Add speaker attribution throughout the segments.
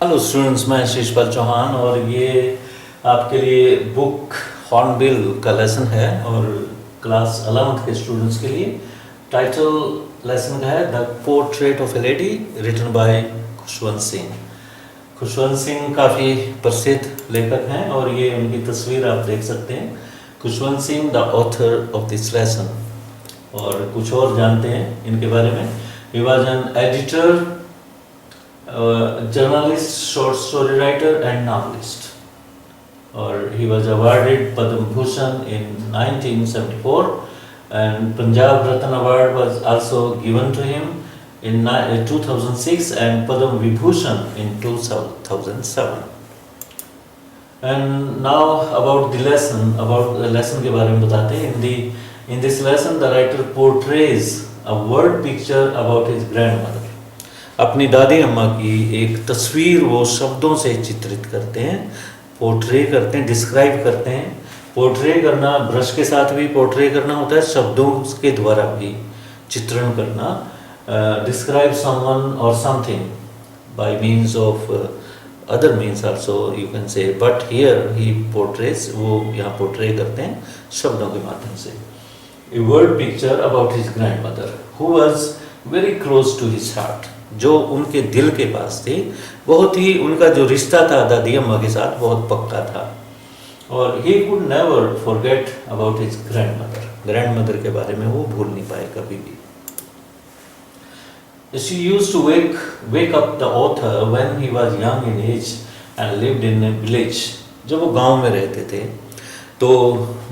Speaker 1: Hello students, मैं शिशपाल चौहान और ये आपके लिए बुक हॉर्नबिल का लेसन है और क्लास 11th के स्टूडेंट्स के लिए टाइटल लेसन का है the portrait of a lady written by Khushwant Singh. Khushwant Singh काफ़ी प्रसिद्ध लेखक हैं और ये उनकी तस्वीर आप देख सकते हैं। Khushwant Singh the author of this lesson. और कुछ और जानते हैं इनके बारे में। He was an editor, journalist, short story writer and novelist. Or he was awarded Padma Bhushan in 1974 and Punjab Ratna Award was also given to him in 2006 and Padma Vibhushan in 2007. And now about the lesson के बारे में बताते हैं। In this lesson the writer portrays a word picture about his grandmother. अपनी दादी अम्मा की एक तस्वीर वो शब्दों से चित्रित करते हैं, पोर्ट्रे करते हैं, डिस्क्राइब करते हैं। पोर्ट्रे करना ब्रश के साथ भी पोर्ट्रे करना होता है, शब्दों के द्वारा भी चित्रण करना। डिस्क्राइब समवन और something by means of other means also you can say, but here he portrays, वो यहाँ पोर्ट्रे करते हैं शब्दों के माध्यम से। A word picture about his grandmother who was very close to his heart, जो उनके दिल के पास थे। बहुत ही उनका जो रिश्ता था दादी अम्मा के साथ बहुत पक्का था। और he could never forget about his grandmother के बारे में वो भूल नहीं पाए कभी भी। She used to wake up the author when he was young in age and lived in a village. जब वो गांव में रहते थे तो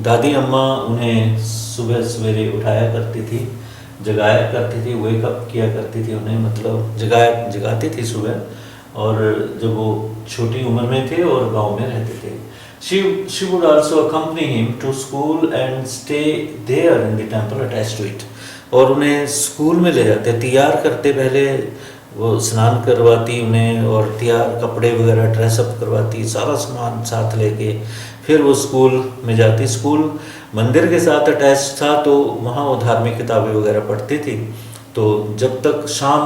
Speaker 1: दादी अम्मा उन्हें सुबह सवेरे उठाया करती थी, जगाया करती थी, वेकअप किया करती थी उन्हें, मतलब जगाती थी सुबह। और जब वो छोटी उम्र में थे और गांव में रहते थे, she would also accompany him to school and stay there in the temple attached to it. और उन्हें स्कूल में ले जाते, तैयार करते, पहले वो स्नान करवाती उन्हें और तैयार कपड़े वगैरह ड्रेसअप करवाती, सारा सामान साथ लेके फिर वो स्कूल में जाती। स्कूल मंदिर के साथ अटैच था तो वहाँ वो धार्मिक किताबें वगैरह पढ़ती थी। तो जब तक शाम,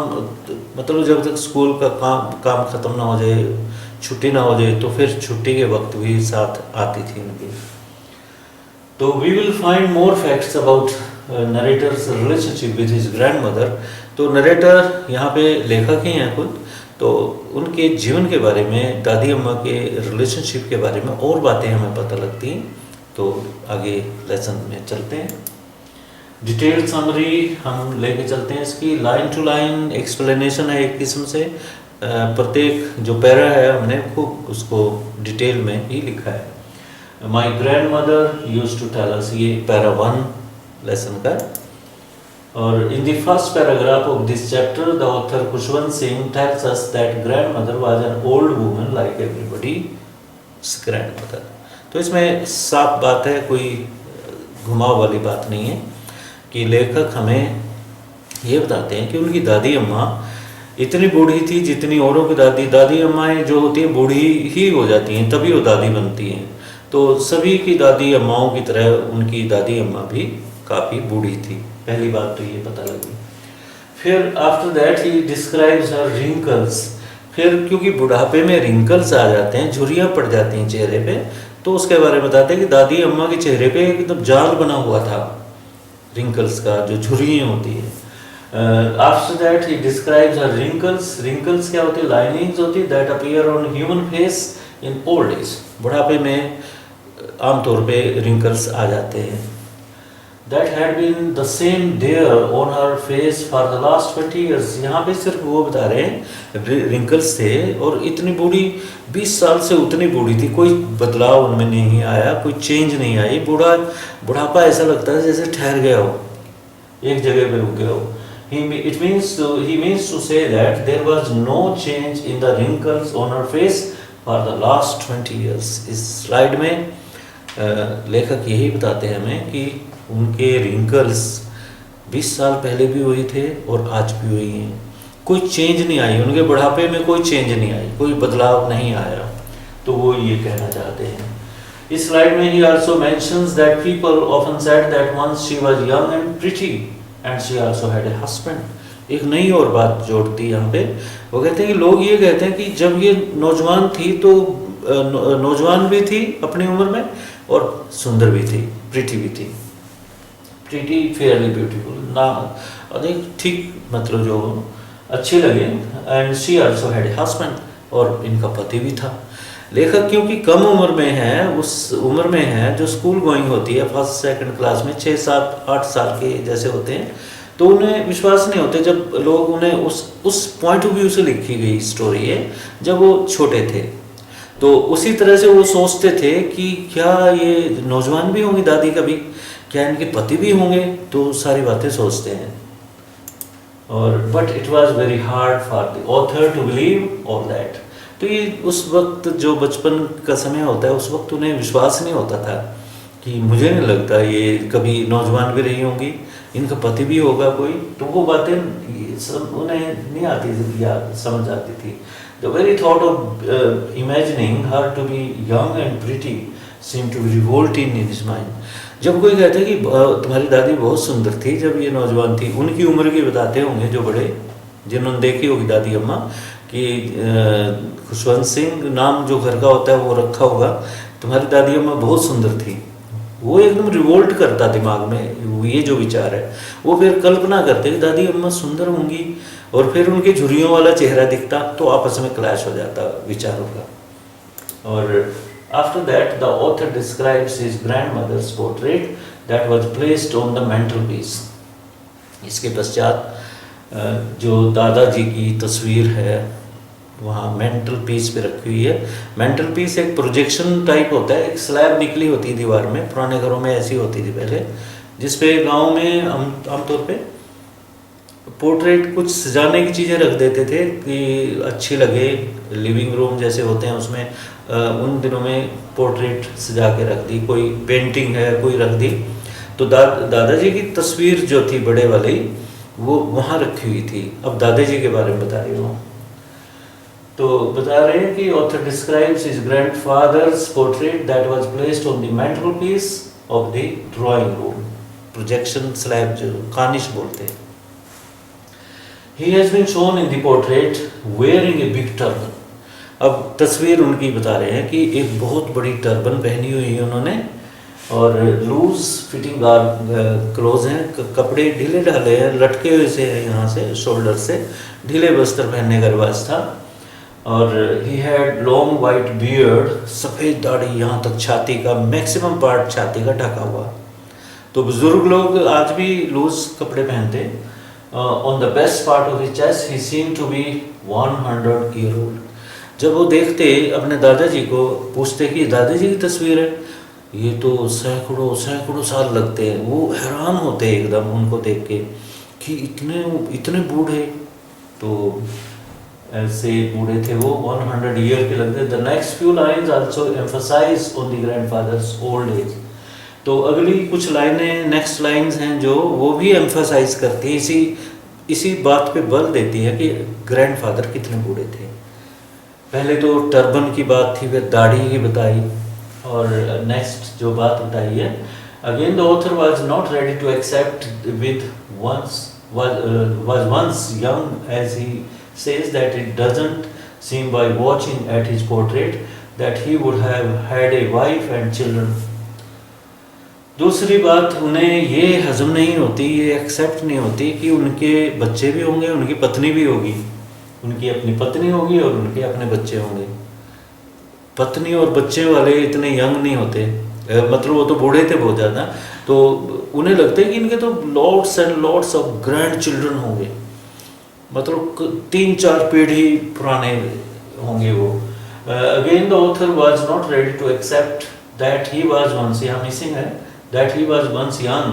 Speaker 1: मतलब जब तक स्कूल का काम ख़त्म ना हो जाए, छुट्टी ना हो जाए, तो फिर छुट्टी के वक्त भी साथ आती थी उनकी। तो we will find more facts about narrator's relationship with his grandmother. तो नरेटर यहाँ पे लेखक ही हैं खुद, तो उनके जीवन के बारे में, दादी अम्मा के रिलेशनशिप के बारे में और बातें हमें पता लगती हैं। तो आगे लेसन में चलते हैं। डिटेल समरी हम लेके चलते हैं इसकी। लाइन टू लाइन एक्सप्लेनेशन है एक किस्म से। प्रत्येक जो पैरा है हमने खूब उसको डिटेल में ही लिखा है। My grand mother use to tell us, ये पैरा 1 लेसन का। और in the first paragraph of this chapter the author Khushwant Singh tells us that grandmother was an old woman like everybody's grandmother. तो इसमें साफ बात है, कोई घुमाव वाली बात नहीं है कि लेखक हमें ये बताते हैं कि उनकी दादी अम्मा इतनी बूढ़ी थी जितनी औरों की दादी अम्माएँ जो होती हैं बूढ़ी ही हो जाती हैं, तभी वो दादी बनती हैं। तो सभी की दादी अम्माओं की तरह उनकी दादी अम्मा भी काफ़ी बूढ़ी थी। पहली बात तो ये पता लगी। फिर after that he describes her wrinkles. फिर क्योंकि बुढ़ापे में रिंकल्स आ जाते हैं, झुर्रियाँ पड़ जाती हैं चेहरे पे, तो उसके बारे में बताते हैं कि दादी अम्मा के चेहरे पे एकदम जाल बना हुआ था रिंकल्स का, जो झुर्रियाँ होती है। After that he describes her wrinkles क्या होती है? लाइनिंग्स होती है that appear on human face in old age. बुढ़ापे में आमतौर पे रिंकल्स आ जाते हैं। That had been the same there on her face for the last 20 years. यहाँ पे सिर्फ वो बता रहे हैं रिंकल्स थे और इतनी बूढ़ी 20 साल से उतनी बूढ़ी थी, कोई बदलाव उनमें नहीं आया, कोई चेंज नहीं आई। बुढ़ापा ऐसा लगता है जैसे ठहर गया हो, एक जगह पे रुक गया हो। He means to say that there was no change in the wrinkles on her face for the last 20 years. इस स्लाइड में लेखक यही बताते हैं हमें कि उनके रिंकल्स 20 साल पहले भी हुए थे और आज भी हुई हैं, कोई चेंज नहीं आई, उनके बुढ़ापे में कोई चेंज नहीं आई, कोई बदलाव नहीं आया। तो वो ये कहना चाहते हैं। इस स्लाइड में he also mentions that people often said that once she was young and pretty and she also had a husband. एक नई और बात जोड़ती है यहाँ पे। वो कहते हैं कि लोग ये कहते हैं कि जब ये नौजवान थी तो नौजवान भी थी अपनी उम्र में और सुंदर भी थी, प्रीटी भी थी, प्रीटी फेयरली ब्यूटीफुल ना, अधिक ठीक मतलब जो अच्छी लगे। And she also had a husband, और इनका पति भी था। लेखक क्योंकि कम उम्र में है, उस उम्र में है जो स्कूल गोइंग होती है, फर्स्ट सेकंड क्लास में 6, 7, 8 साल के जैसे होते हैं, तो उन्हें विश्वास नहीं होते जब लोग उन्हें उस पॉइंट ऑफ व्यू से लिखी गई स्टोरी है जब वो छोटे थे। तो उसी तरह से वो सोचते थे कि क्या ये नौजवान भी होंगी दादी कभी, क्या इनके पति भी होंगे, तो सारी बातें सोचते हैं। और but it was very hard for the author to believe all that. तो ये उस वक्त जो बचपन का समय होता है, उस वक्त उन्हें विश्वास नहीं होता था कि मुझे नहीं लगता ये कभी नौजवान भी रही होंगी, इनका पति भी होगा कोई, तो वो बातें सब उन्हें नहीं आती थी या समझ आती थी। The very thought of imagining her to be young and pretty seem to be revolting in his mind. जब कोई कहता है कि तुम्हारी दादी बहुत सुंदर थी जब ये नौजवान थी, उनकी उम्र की बताते होंगे जो बड़े, जिन्होंने देखी होगी दादी अम्मा कि खुशवंत सिंह नाम जो घर का होता है वो रखा होगा, तुम्हारी दादी अम्मा बहुत सुंदर थी। वो एकदम रिवोल्ट करता दिमाग में ये जो विचार है। वो फिर कल्पना करते कि दादी अम्मा सुंदर होंगी, और फिर उनके झुर्रियों वाला चेहरा दिखता तो आपस में क्लैश हो जाता विचारों का। और after that the author describes his grandmother's portrait that was placed on the mantelpiece। इसके पश्चात जो दादाजी की तस्वीर है वहाँ मेंटल पीस पे रखी हुई है। मेंटल पीस एक प्रोजेक्शन टाइप होता है, एक स्लैब निकली होती है दीवार में, पुराने घरों में ऐसी होती थी पहले, जिसपे गांव में आमतौर पे पोर्ट्रेट कुछ सजाने की चीज़ें रख देते थे कि अच्छी लगे, लिविंग रूम जैसे होते हैं उसमें उन दिनों में पोर्ट्रेट सजा के रख दी, कोई पेंटिंग है कोई रख दी। तो दादाजी की तस्वीर जो थी बड़े वाली वो वहाँ रखी हुई थी। अब दादाजी के बारे में बता रही हूँ, तो बता रहे हैं कि author describes his grandfather's portrait that was placed on the mantelpiece of the drawing room, projection slab जो कानिश बोलते हैं। He has been shown in the portrait wearing a big turban। अब तस्वीर उनकी बता रहे हैं कि एक बहुत बड़ी टर्बन पहनी हुई है उन्होंने, और लूज फिटिंग क्लोज हैं, कपड़े ढीले ढाले हैं, लटके हुए से हैं यहाँ से शोल्डर से, ढीले वस्त्र पहनने का रिवाज था। और he had long white beard, सफ़ेद दाढ़ी यहाँ तक छाती का, मैक्सिमम पार्ट छाती का ढका हुआ। तो बुजुर्ग लोग आज भी लूज कपड़े पहनते। On the best part of his chest he seem to be 100 year old. जब वो देखते अपने दादाजी को, पूछते कि दादाजी की तस्वीर है, ये तो सैकड़ों सैकड़ों साल लगते हैं। वो हैरान होते एकदम उनको देख के कि इतने बूढ़े, तो ऐसे बूढ़े थे वो, 100 ईयर के लगते। The next few lines also emphasize on the grandfather's old age. तो अगली कुछ लाइनें, नेक्स्ट लाइन्स हैं जो वो भी एम्फसाइज करती है, इसी बात पे बल देती है कि ग्रैंडफादर कितने बूढ़े थे। पहले तो टर्बन की बात थी, फिर दाढ़ी की बताई, और नेक्स्ट जो बात बताई है, again the author was not ready to accept with was once young, as he says that it doesn't seem by watching at his portrait that he would have had a wife and children। दूसरी बात, उन्हें ये हजम नहीं होती, ये accept नहीं होती कि उनके बच्चे भी होंगे, उनकी पत्नी भी होगी, उनकी अपनी पत्नी होगी और उनके अपने बच्चे होंगे। पत्नी और बच्चे वाले इतने यंग नहीं होते, मतलब वो तो बूढ़े थे बहुत ज़्यादा, तो उन्हें लगता है कि इनके तो lots and lots of grand children होंगे, मतलब 3-4 पीढ़ी पुराने होंगे वो। Again the author was not ready to accept that he was once, यहाँ मिसिंग है, that he was once young,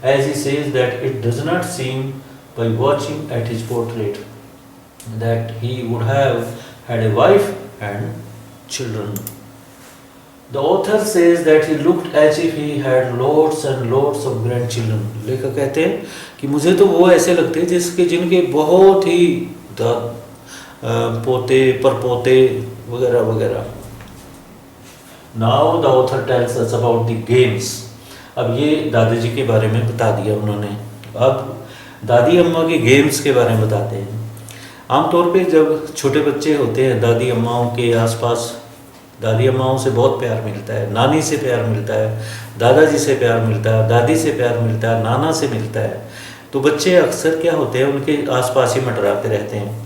Speaker 1: as he says that it does not seem by watching at his portrait that he would have had a wife and children। The author says that he looked as if he had lots and lots of grandchildren। लेखक कहते हैं कि मुझे तो वो ऐसे लगते हैं जिनके बहुत ही पोते परपोते वगैरह वगैरह। Now the author tells us about the games। अब ये दादाजी के बारे में बता दिया उन्होंने। अब दादी अम्मा के गेम्स के बारे में बताते हैं। आमतौर पे जब छोटे बच्चे होते हैं दादी अम्माओं के आसपास, दादी अम्माओं से बहुत प्यार मिलता है, नानी से प्यार मिलता है, दादाजी से प्यार मिलता है, दादी से प्यार मिलता है, नाना से मिलता है। तो बच्चे अक्सर क्या होते हैं उनके आसपास ही मंडराते रहते हैं।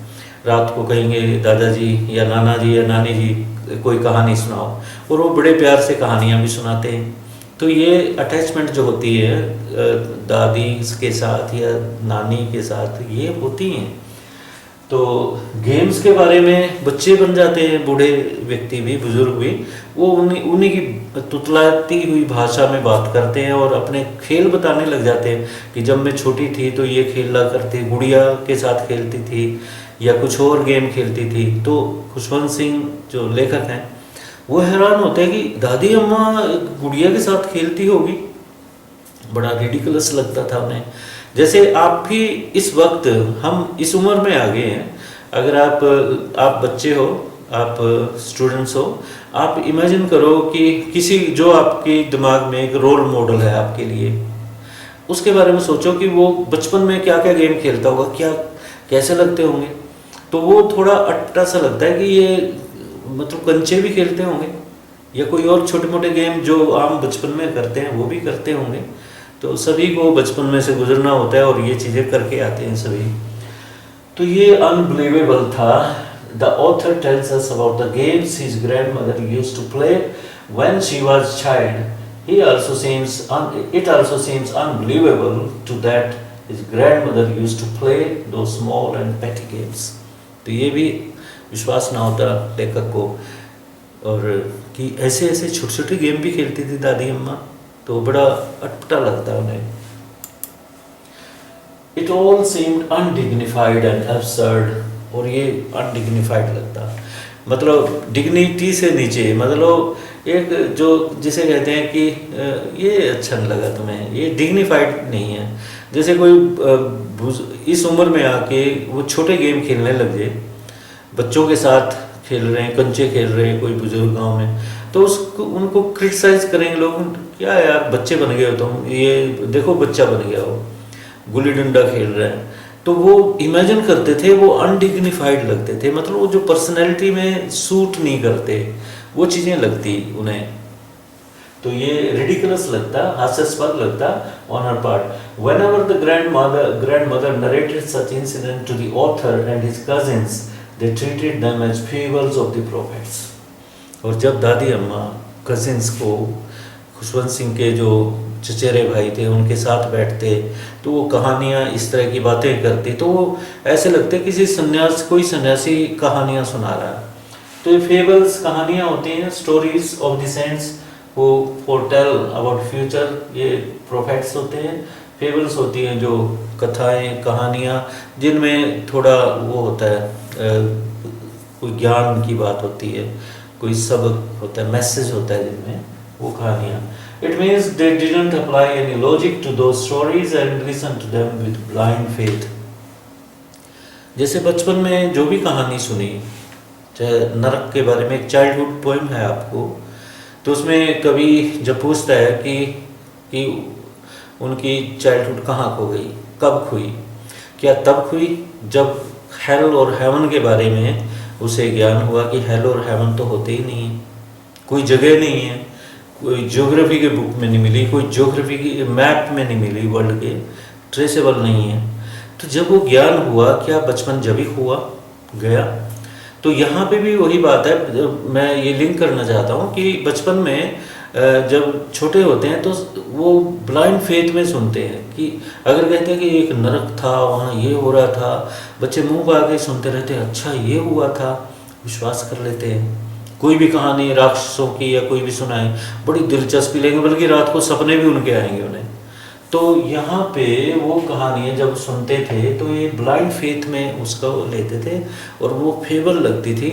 Speaker 1: रात को कहेंगे दादाजी या नाना जी या नानी जी कोई कहानी सुनाओ, और वो बड़े प्यार से कहानियाँ भी सुनाते हैं। तो ये अटैचमेंट जो होती है दादी के साथ या नानी के साथ ये होती हैं। तो गेम्स के बारे में बच्चे बन जाते हैं, बूढ़े व्यक्ति भी, बुजुर्ग भी, वो उन्हीं की तुतलाती हुई भाषा में बात करते हैं और अपने खेल बताने लग जाते हैं कि जब मैं छोटी थी तो ये खेला करती, गुड़िया के साथ खेलती थी या कुछ और गेम खेलती थी। तो खुशवंत सिंह जो लेखक हैं वो हैरान होते हैं कि दादी अम्मा गुड़िया के साथ खेलती होगी, बड़ा रिडिकुलस लगता था उन्हें। जैसे आप भी इस वक्त, हम इस उम्र में आ गए हैं, अगर आप बच्चे हो, आप स्टूडेंट्स हो, आप इमेजिन करो कि किसी जो आपके दिमाग में एक रोल मॉडल है आपके लिए, उसके बारे में सोचो कि वो बचपन में क्या क्या गेम खेलता होगा, क्या कैसे लगते होंगे। तो वो थोड़ा अट्टा सा लगता है कि ये मतलब कंचे भी खेलते होंगे या कोई और छोटे मोटे गेम जो आम बचपन में करते हैं वो भी करते होंगे। तो सभी को बचपन में से गुजरना होता है और ये चीज़ें करके आते हैं सभी। तो ये अनबिलीवेबल था। The author tells us about the games his grandmother used to play when she was child. It also seems unbelievable to that his grandmother used to play those small and petty games. तो ये भी विश्वास ना होता लेखक को, और कि ऐसे ऐसे छोटे छोटे गेम भी खेलती थी दादी अम्मा, तो बड़ा अटपटा लगता उन्हें। It all seemed undignified and absurd, और ये अनडिग्निफाइड लगता, मतलब डिग्निटी से नीचे, मतलब एक जो जिसे कहते हैं कि ये अच्छा नहीं लगा तुम्हें, ये डिग्निफाइड नहीं है। जैसे कोई इस उम्र में आके वो छोटे गेम खेलने लग जाए, बच्चों के साथ खेल रहे हैं, कंचे खेल रहे हैं कोई बुजुर्ग गांव में, तो उसको उनको क्रिटिसाइज करेंगे लोग, क्या यार बच्चे बन गए हो तुम, ये देखो बच्चा बन गया हो, गुल्ली डंडा खेल रहे हैं। तो वो इमेजिन करते थे, वो अनडिग्निफाइड लगते थे, मतलब वो जो पर्सनैलिटी में सूट नहीं करते वो चीज़ें लगती उन्हें। तो ये रिडिकुलस लगता, हास्यास्पद लगता on her part. Whenever the grandmother narrated such incident to the author and his cousins, they treated them as fables of the prophets. और जब दादी अम्मा कजिन्स को, खुशवंत सिंह के जो चचेरे भाई थे उनके साथ बैठते तो वो कहानियाँ इस तरह की बातें करती, तो वो ऐसे लगते किसी कोई सन्यासी कहानियाँ सुना रहा है। तो ये फेबल्स कहानियाँ होती हैं, stories of the saints who foretell about future, ये प्रोफेट्स होते हैं। फेबल्स होती हैं जो कथाएं, कहानियाँ जिनमें थोड़ा वो होता है, कोई ज्ञान की बात होती है, कोई सबक होता है, मैसेज होता है जिनमें, वो कहानियाँ। It means they didn't apply any logic to those stories and listen to them with blind faith. जैसे बचपन में जो भी कहानी सुनी, चाहे नरक के बारे में एक चाइल्डहुड पोएम है आपको, तो उसमें कवि जब पूछता है कि उनकी चाइल्डहुड कहाँ खो गई, कब खोई, क्या तब खोई जब हेल और हेवन के बारे में उसे ज्ञान हुआ कि हेल और हेवन तो होते ही नहीं है, कोई जगह नहीं है, कोई ज्योग्राफी के बुक में नहीं मिली, कोई ज्योग्राफी की मैप में नहीं मिली, वर्ल्ड के ट्रेसेबल नहीं है। तो जब वो ज्ञान हुआ, क्या बचपन जब ही हुआ गया। तो यहाँ पे भी वही बात है, मैं ये लिंक करना चाहता हूँ कि बचपन में जब छोटे होते हैं तो वो ब्लाइंड फेथ में सुनते हैं कि अगर कहते हैं कि एक नरक था, वहाँ ये हो रहा था, बच्चे मुंह पा के सुनते रहते हैं, अच्छा ये हुआ था, विश्वास कर लेते हैं। कोई भी कहानी राक्षसों की या कोई भी सुनाए, बड़ी दिलचस्पी लेंगे, बल्कि रात को सपने भी उनके आएंगे उन्हें। तो यहाँ पे वो कहानियाँ जब सुनते थे तो ये ब्लाइंड फेथ में उसका लेते थे और वो फेबल लगती थी,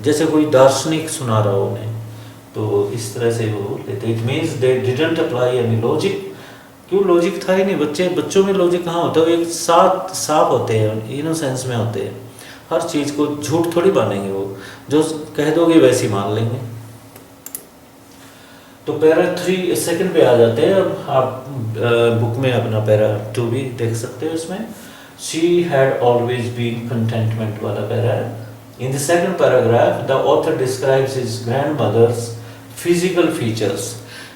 Speaker 1: जैसे कोई दार्शनिक सुना रहा हो उन्हें, तो इस तरह से वो लेते। It means they didn't apply any logic. क्यों, लॉजिक था ही नहीं, बच्चों में लॉजिक कहाँ होता है, वो एक साफ होते हैं, इनोसेंस में होते हैं, हर चीज़ को झूठ थोड़ी मानेंगे, वो जो कह दोगे वैसे ही मान लेंगे। तो पैरा 3 सेकंड पे आ जाते हैं। अब आप बुक में अपना पैरा 2 भी देख सकते हो। इसमें she had always been contentment वाला पैरा है। In the second paragraph the author describes his grand mother's physical features.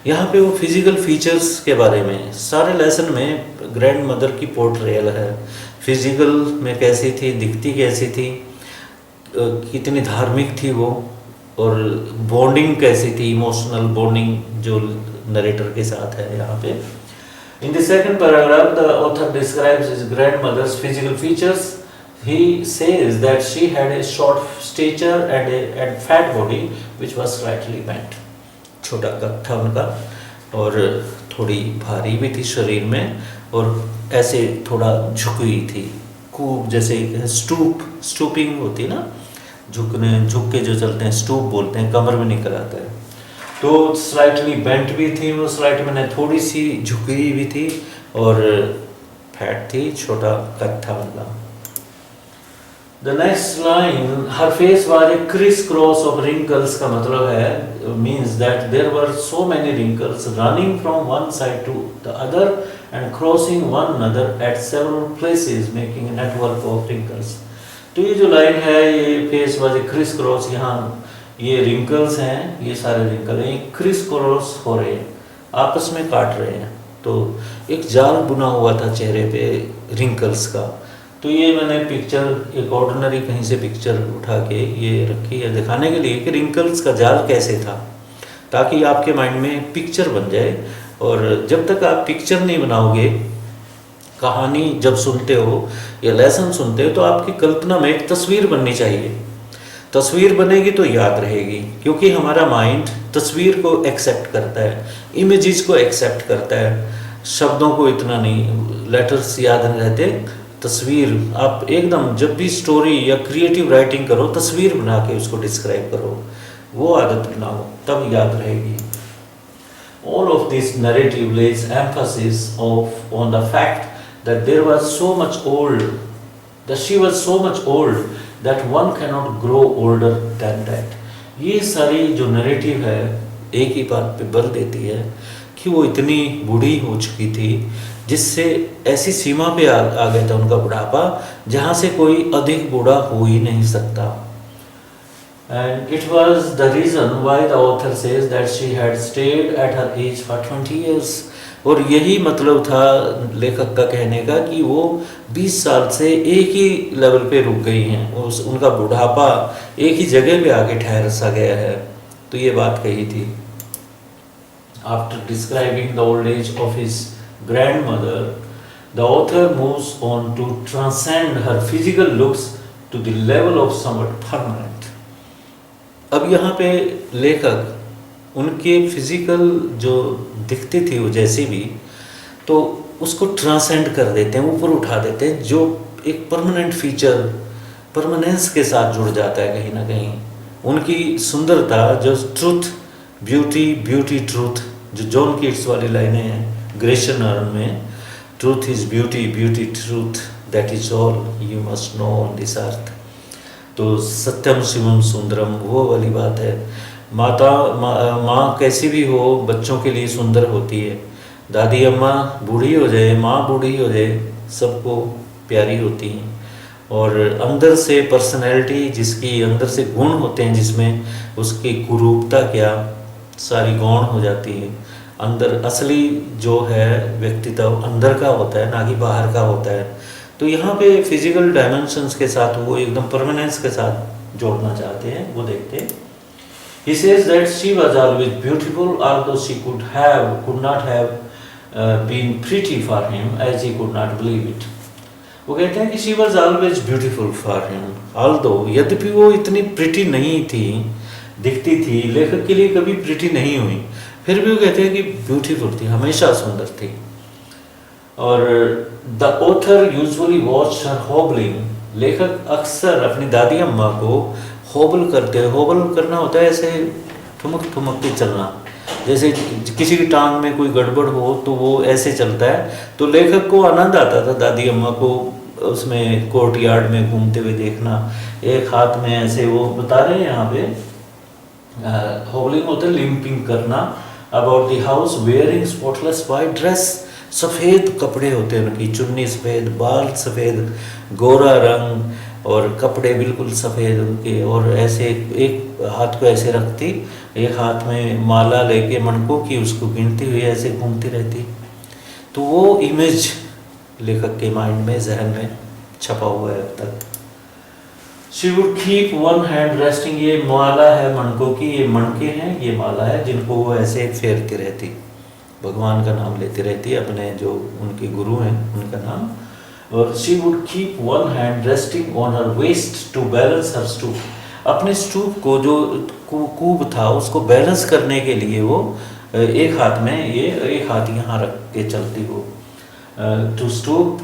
Speaker 1: यहाँ पे वो फिजिकल फीचर्स के बारे में सारे लेसन में ग्रैंड मदर की पोर्ट्रेयल है। फिजिकल में कैसी थी, दिखती कैसी थी, कितनी धार्मिक थी वो, और बॉन्डिंग कैसी थी, इमोशनल बॉन्डिंग जो नरेटर के साथ है यहाँ पे। इन the second paragraph the author describes his grandmother's physical features. He says that she had a short stature and fat body which was slightly bent. छोटा कद था उनका और थोड़ी भारी भी थी शरीर में, और ऐसे थोड़ा झुकी हुई थी, खूब जैसे स्टूपिंग होती है ना, झुक के जो चलते हैं, स्टूप बोलते हैं, कमर में निकल आता है। तो स्लाइटली बेंट भी थी वो, स्लाइट में थोड़ी सी झुकी भी थी, और फैट थी, छोटा कद था उनका। The next line, her face was a criss-cross of wrinkles का मतलब है means that there were so many wrinkles running from one side to the other and crossing one another at several places making a network of wrinkles। तो ये जो line है, ये face was a criss-cross, यहाँ ये wrinkles हैं, ये सारे wrinkles हैं, criss-cross हो रहे हैं, आपस में काट रहे हैं। तो एक जाल बुना हुआ था चेहरे पे wrinkles का। तो ये मैंने पिक्चर एक ऑर्डिनरी कहीं से पिक्चर उठा के ये रखी है दिखाने के लिए कि रिंकल्स का जाल कैसे था, ताकि आपके माइंड में पिक्चर बन जाए। और जब तक आप पिक्चर नहीं बनाओगे, कहानी जब सुनते हो या लेसन सुनते हो, तो आपकी कल्पना में एक तस्वीर बननी चाहिए। तस्वीर बनेगी तो याद रहेगी, क्योंकि हमारा माइंड तस्वीर को एक्सेप्ट करता है, इमेजेस को एक्सेप्ट करता है, शब्दों को इतना नहीं, लेटर्स याद नहीं रहते। तस्वीर आप एकदम जब भी स्टोरी या क्रिएटिव राइटिंग करो, तस्वीर बना के उसको डिस्क्राइब करो, वो आदत बनाओ, तब याद रहेगी। All of this narrative lays emphasis on the fact that there was so much old, that she was so much old that one cannot grow older than that। ये सारी जो नरेटिव है एक ही बात पे बल देती है कि वो इतनी बूढ़ी हो चुकी थी, जिससे ऐसी सीमा पे आ गया था उनका बुढ़ापा, जहाँ से कोई अधिक बूढ़ा हो ही नहीं सकता। And it was the reason why the author says that she had stayed at her age for 20 years। और यही मतलब था लेखक का कहने का कि वो 20 साल से एक ही लेवल पे रुक गई हैं, उनका बुढ़ापा एक ही जगह पे आके ठहर सा गया है। तो ये बात कही थी। After describing the old age of his grandmother, the author moves on to transcend her physical looks to the level of somewhat permanent। अब यहाँ पे लेखक उनके फिजिकल जो दिखती थी वो जैसी भी, तो उसको ट्रांसेंड कर देते हैं, ऊपर उठा देते हैं, जो एक परमानेंट फीचर, परमानेंस के साथ जुड़ जाता है कहीं ना कहीं। उनकी सुंदरता, जो ट्रूथ, ब्यूटी ट्रूथ, जो जॉन कीट्स वाली लाइनें हैं ग्रेशन अर्न में, truth is beauty truth, that is all you must know on this earth. तो सत्यम शिवम सुंदरम, वो वाली बात है। माँ कैसी भी हो बच्चों के लिए सुंदर होती है। दादी अम्मा बूढ़ी हो जाए, माँ बूढ़ी हो जाए, सबको प्यारी होती हैं। और अंदर से पर्सनैलिटी, जिसकी अंदर से गुण होते हैं, जिसमें उसकी कुरूपता क्या सारी गौण हो जाती है। अंदर असली जो है व्यक्तित्व अंदर का होता है, ना कि बाहर का होता है। तो यहाँ पे फिजिकल डायमेंशंस के साथ वो एकदम परमानेंस के साथ जोड़ना चाहते हैं, वो देखते हैं। He says that she was always beautiful, although she could not have been pretty for him, as he could not believe it। वो कहते हैं कि she was always beautiful for him, although यद्यपि वो इतनी प्रिटी नहीं थी, दिखती थी, लेखक के लिए कभी प्रिटी नहीं हुई, फिर भी वो कहते हैं कि ब्यूटीफुल थी, हमेशा सुंदर थी। और द ऑथर यूजुअली वॉच हर हॉबलिंग, लेखक अक्सर अपनी दादी अम्मा को हॉबल करते हैं। हॉबल करना होता है ऐसे ठुमक के चलना, जैसे किसी की टांग में कोई गड़बड़ हो तो वो ऐसे चलता है। तो लेखक को आनंद आता था दादी अम्मा को उसमें कोर्ट यार्ड में घूमते हुए देखना, एक हाथ में ऐसे, वो बता रहे हैं यहाँ पे हॉबलिंग होता है लिम्पिंग करना, about the house wearing spotless white dress, सफ़ेद कपड़े होते हैं उनकी, चुन्नी सफ़ेद, बाल सफ़ेद, गोरा रंग और कपड़े बिल्कुल सफ़ेद उनके, और ऐसे एक हाथ को ऐसे रखती, एक हाथ में माला लेके मणकों की उसको गिनती हुई ऐसे घूमती रहती। तो वो इमेज लेखक के माइंड में, जहन में छपा हुआ है अब तक। She would keep one hand resting, ये माला है मणकों की, ये मणके हैं, ये माला है जिनको वो ऐसे फेरती रहती, भगवान का नाम लेती रहती है, अपने जो उनके गुरु हैं उनका नाम। और she would keep one hand resting on her waist to balance her stoop, अपने स्टूप को जो कूब था उसको बैलेंस करने के लिए वो एक हाथ में ये, एक हाथ यहाँ रख के चलती वो, to stoop,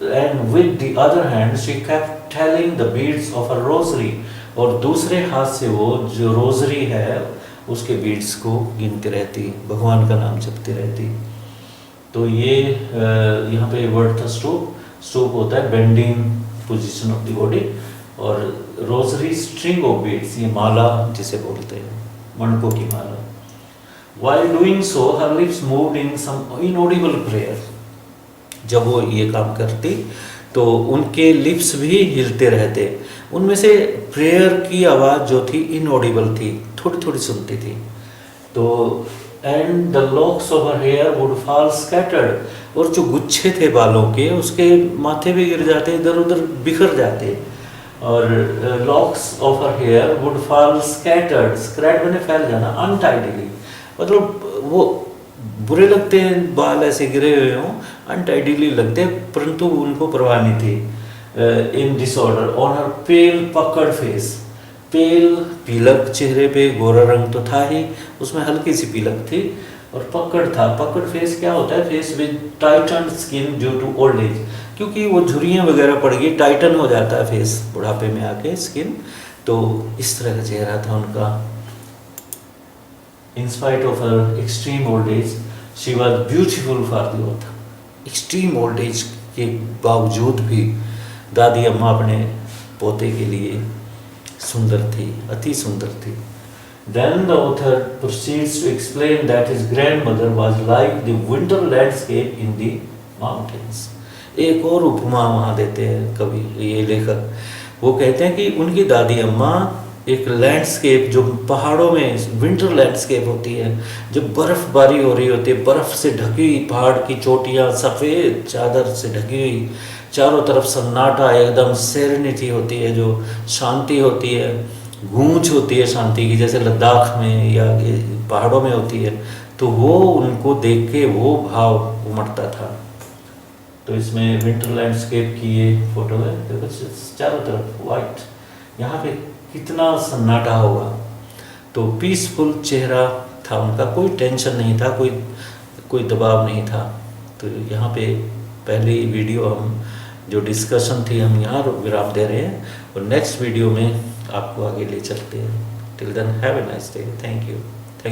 Speaker 1: and with the other hand she kept telling the beads of a rosary, और दूसरे हाथ से वो जो रोजरी है उसके बीड्स को गिनती रहती, भगवान का नाम जपती रहती। तो ये यहाँ पे वर्ड था स्टूप, स्टूप होता है bending position of the body, और रोजरी स्ट्रिंग ऑफ बीड्स, ये माला जिसे बोलते हैं, मणकों की माला। While doing so, her lips moved in some inaudible prayer, जब वो ये काम करती तो उनके लिप्स भी हिलते रहते, उनमें से प्रेयर की आवाज़ जो थी इनऑडिबल थी, थोड़ी थोड़ी सुनती थी। तो and the locks of her hair would fall scattered, और जो गुच्छे थे बालों के उसके माथे पे गिर जाते, इधर उधर बिखर जाते, और locks of her hair would fall scattered, स्क्रैट मैंने फैल जाना, अनटाइडली, मतलब वो बुरे लगते हैं बाल ऐसे गिरे हुए हों, अनटाइडली लगते, परंतु उनको परवाह नहीं थी। इन डिसऑर्डर ऑन हर पेल पकड़ फेस, पेल पीलक चेहरे पे, गोरा रंग तो था ही, उसमें हल्की सी पीलक थी, और पकड़ था। पकड़ फेस क्या होता है? Face with tighten skin due to old age, क्योंकि वो झुर्रियाँ वगैरह पड़ गई, टाइटन हो जाता है फेस बुढ़ापे में आके स्किन, तो इस तरह का चेहरा था उनका। In spite of her extreme old age, she was beautiful for the youth. Extreme old age के बावजूद भी दादी अम्मा अपने पोते के लिए सुंदर थी, अति सुंदर थी। Then the author proceeds to explain that his grandmother was like the winter landscape in the mountains. एक और उपमा वहाँ देते हैं कवि, ये लेखक, वो कहते हैं कि उनकी दादी अम्मा एक लैंडस्केप जो पहाड़ों में विंटर लैंडस्केप होती है, जब बर्फबारी हो रही होती है, बर्फ़ से ढकी हुई पहाड़ की चोटियाँ सफ़ेद चादर से ढकी हुई, चारों तरफ सन्नाटा, एकदम सेरेनिटी होती है, जो शांति होती है, गूंज होती है शांति की, जैसे लद्दाख में या पहाड़ों में होती है, तो वो उनको देख के वो भाव उमड़ता था। तो इसमें विंटर लैंडस्केप की ये फोटो है, देखो चारों तरफ वाइट, यहाँ पे कितना सन्नाटा होगा। तो पीसफुल चेहरा था उनका, कोई टेंशन नहीं था, कोई दबाव नहीं था। तो यहाँ पे पहली वीडियो हम जो डिस्कशन थी हम यहाँ विराम दे रहे हैं, और नेक्स्ट वीडियो में आपको आगे ले चलते हैं। Till then have a nice day, thank you.